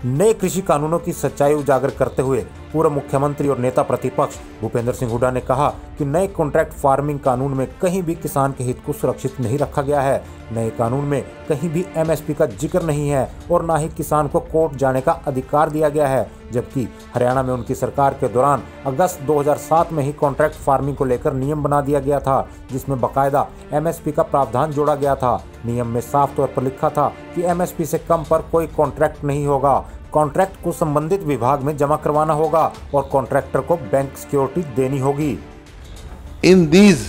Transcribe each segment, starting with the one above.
नए कृषि कानूनों की सच्चाई उजागर करते हुए पूर्व मुख्यमंत्री और नेता प्रतिपक्ष भूपेंद्र सिंह हुड्डा ने कहा कि नए कॉन्ट्रैक्ट फार्मिंग कानून में कहीं भी किसान के हित को सुरक्षित नहीं रखा गया है। नए कानून में कहीं भी एमएसपी का जिक्र नहीं है और न ही किसान को कोर्ट जाने का अधिकार दिया गया है, जबकि हरियाणा में उनकी सरकार के दौरान अगस्त 2007 में ही कॉन्ट्रैक्ट फार्मिंग को लेकर नियम बना दिया गया था, जिसमें बकायदा एमएसपी का प्रावधान जोड़ा गया था। नियम में साफ तौर पर लिखा था कि एमएसपी से कम पर कोई कॉन्ट्रैक्ट नहीं होगा। कॉन्ट्रैक्ट को संबंधित विभाग में जमा करवाना होगा और कॉन्ट्रैक्टर को बैंक सिक्योरिटी देनी होगी। इन दीज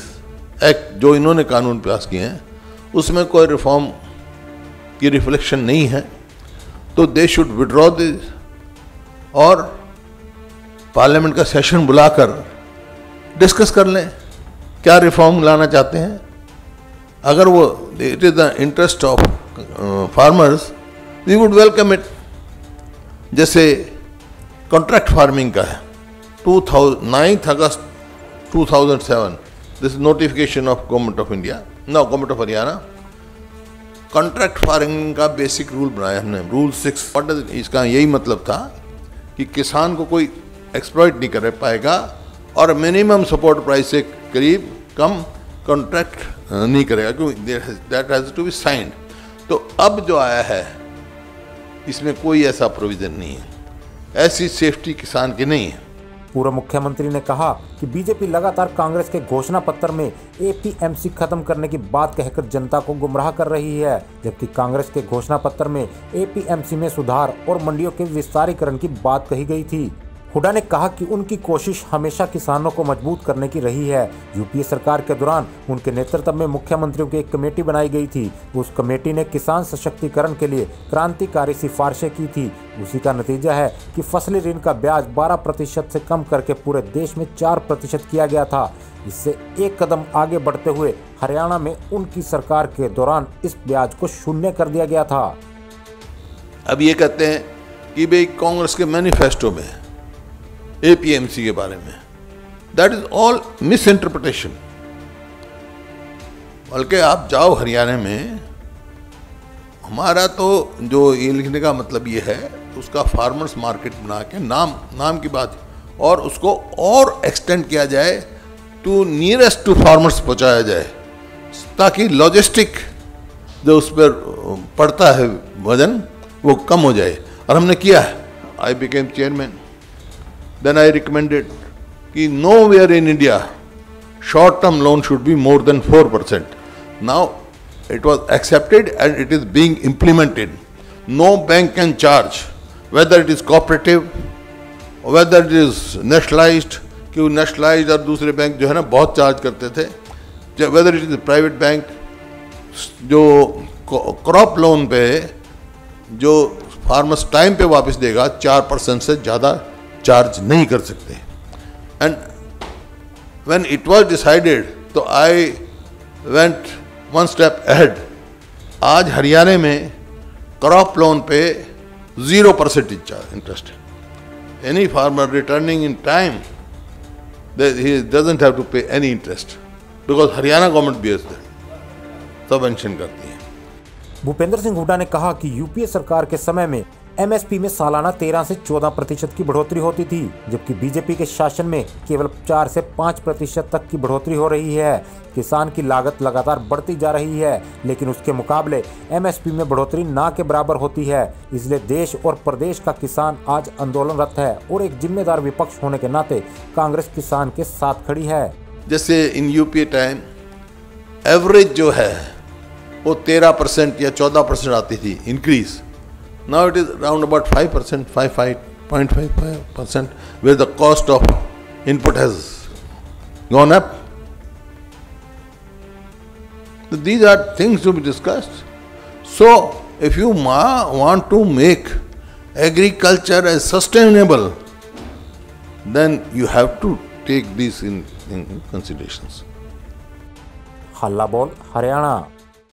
एक्ट जो इन्होंने कानून पास किए हैं उसमें कोई रिफॉर्म की रिफ्लेक्शन नहीं है, तो दे शुड विड्रॉ दिस और पार्लियामेंट का सेशन बुलाकर डिस्कस कर लें क्या रिफॉर्म लाना चाहते हैं। अगर वो it is the interest of farmers, we would welcome it. जैसे कॉन्ट्रैक्ट फार्मिंग का है 9 अगस्त 2007, this notification of government of India, no government of Haryana, contract farming का बेसिक रूल बनाया हमने, रूल 6। इसका यही मतलब था कि किसान को कोई एक्सप्लॉइट नहीं कर पाएगा और मिनिमम सपोर्ट प्राइस से करीब कम कॉन्ट्रैक्ट नहीं करेगा, क्योंकि that has to be signed. तो अब जो आया है इसमें कोई ऐसा प्रोविजन नहीं है, ऐसी सेफ्टी किसान की नहीं है। पूर्व मुख्यमंत्री ने कहा कि बीजेपी लगातार कांग्रेस के घोषणा पत्र में एपीएमसी खत्म करने की बात कहकर जनता को गुमराह कर रही है, जबकि कांग्रेस के घोषणा पत्र में एपीएमसी में सुधार और मंडियों के विस्तारीकरण की बात कही गई थी। हुड्डा ने कहा कि उनकी कोशिश हमेशा किसानों को मजबूत करने की रही है। यूपीए सरकार के दौरान उनके नेतृत्व में मुख्यमंत्रियों की एक कमेटी बनाई गई थी। उस कमेटी ने किसान सशक्तिकरण के लिए क्रांतिकारी सिफारिशें की थी। उसी का नतीजा है कि फसली ऋण का ब्याज 12% से कम करके पूरे देश में 4% किया गया था। इससे एक कदम आगे बढ़ते हुए हरियाणा में उनकी सरकार के दौरान इस ब्याज को शून्य कर दिया गया था। अब ये कहते हैं कि भाई कांग्रेस के मैनिफेस्टो में एपीएमसी के बारे में, that is all miss interpretation. बल्कि आप जाओ हरियाणा में, हमारा तो जो ये लिखने का मतलब ये है उसका फार्मर्स मार्केट बना के नाम की बात, और उसको और एक्सटेंड किया जाए टू नियरेस्ट टू फार्मर्स पहुंचाया जाए, ताकि लॉजिस्टिक जो उस पर पड़ता है वजन वो कम हो जाए। और हमने किया है। I became chairman, then I recommended कि nowhere in India short-term loan should be more than 4%. Now it was accepted and it is being implemented. No bank can charge, whether it is cooperative or whether it is nationalized, क्योंकि nationalized और दूसरे bank जो है ना बहुत charge करते थे, whether it is private bank, जो क्रॉप लोन पे जो फार्मर्स टाइम पे वापस देगा 4% से ज़्यादा चार्ज नहीं कर सकते। And when it was decided तो I went one step ahead. आज हरियाणा में क्रॉप लोन पे 0% इंटरेस्ट है। Any farmer returning in time he doesn't have to pay any interest, because Haryana government base subvention करती है। भूपेंद्र सिंह हुड्डा ने कहा कि यूपीए सरकार के समय में एमएसपी में सालाना 13 से 14% की बढ़ोतरी होती थी, जबकि बीजेपी के शासन में केवल 4 से 5% तक की बढ़ोतरी हो रही है। किसान की लागत लगातार बढ़ती जा रही है, लेकिन उसके मुकाबले एमएसपी में बढ़ोतरी ना के बराबर होती है। इसलिए देश और प्रदेश का किसान आज आंदोलनरत है और एक जिम्मेदार विपक्ष होने के नाते कांग्रेस किसान के साथ खड़ी है। जैसे इन यूपीए टाइम एवरेज जो है वो 13% या 14% आती थी increase. Now it is around about 5%, 5.55%, where the cost of input has gone up. So these are things to be discussed. So if you want to make agriculture as sustainable, then you have to take these in considerations. हल्ला बोल हरियाणा।